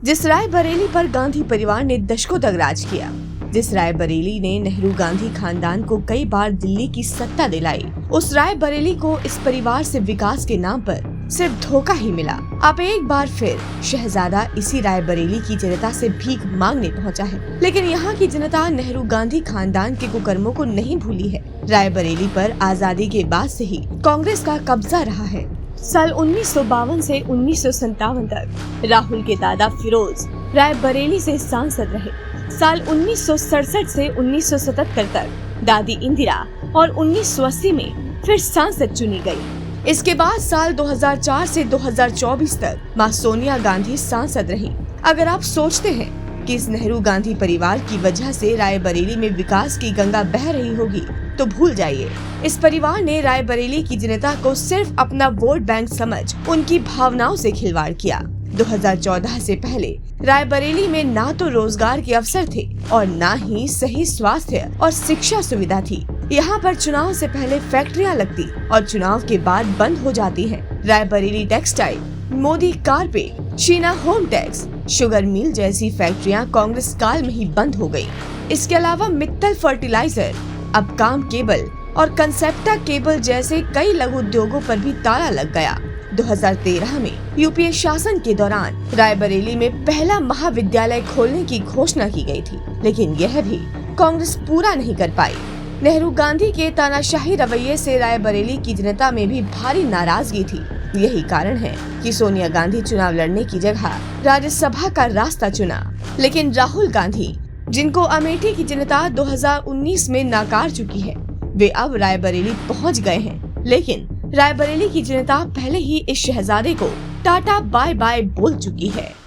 जिस रायबरेली पर गांधी परिवार ने दशकों तक राज किया, जिस रायबरेली ने नेहरू गांधी खानदान को कई बार दिल्ली की सत्ता दिलाई, उस रायबरेली को इस परिवार से विकास के नाम पर सिर्फ धोखा ही मिला। अब एक बार फिर शहजादा इसी रायबरेली की जनता से भीख मांगने पहुंचा है, लेकिन यहाँ की जनता नेहरू गांधी खानदान के कुकर्मों को नहीं भूली है। रायबरेली पर आजादी के बाद से ही कांग्रेस का कब्जा रहा है। साल 1952 से 1957 तक राहुल के दादा फिरोज रायबरेली से सांसद रहे। साल 1967 से 1977 तक दादी इंदिरा और 1980 में फिर सांसद चुनी गई। इसके बाद साल 2004 से 2024 तक मां सोनिया गांधी सांसद रही। अगर आप सोचते हैं कि इस नेहरू गांधी परिवार की वजह से रायबरेली में विकास की गंगा बह रही होगी, तो भूल जाइए। इस परिवार ने रायबरेली की जनता को सिर्फ अपना वोट बैंक समझ उनकी भावनाओं से खिलवाड़ किया। 2014 से पहले रायबरेली में ना तो रोजगार के अवसर थे और ना ही सही स्वास्थ्य और शिक्षा सुविधा थी। यहाँ पर चुनाव से पहले फैक्ट्रियाँ लगती और चुनाव के बाद बंद हो जाती हैं। Raebareli textile, Modi carpet, Sheena home tax, sugar mill जैसी फैक्ट्रियाँ कांग्रेस काल में ही बंद हो गयी। इसके अलावा मित्तल फर्टिलाइजर, अपकाम केबल और कंसेप्टा केबल जैसे कई लघु उद्योगों पर भी ताला लग गया। 2013 में यूपीए शासन के दौरान रायबरेली में पहला महाविद्यालय खोलने की घोषणा की गई थी, लेकिन यह भी कांग्रेस पूरा नहीं कर पाई। नेहरू गांधी के तानाशाही रवैये से रायबरेली की जनता में भी भारी नाराजगी थी। यही कारण है कि सोनिया गांधी चुनाव लड़ने की जगह राज्यसभा का रास्ता चुना। लेकिन राहुल गांधी, जिनको अमेठी की जनता 2019 में नकार चुकी है, वे अब रायबरेली पहुंच गए हैं। लेकिन रायबरेली की जनता पहले ही इस शहजादे को टाटा बाय बाय बोल चुकी है।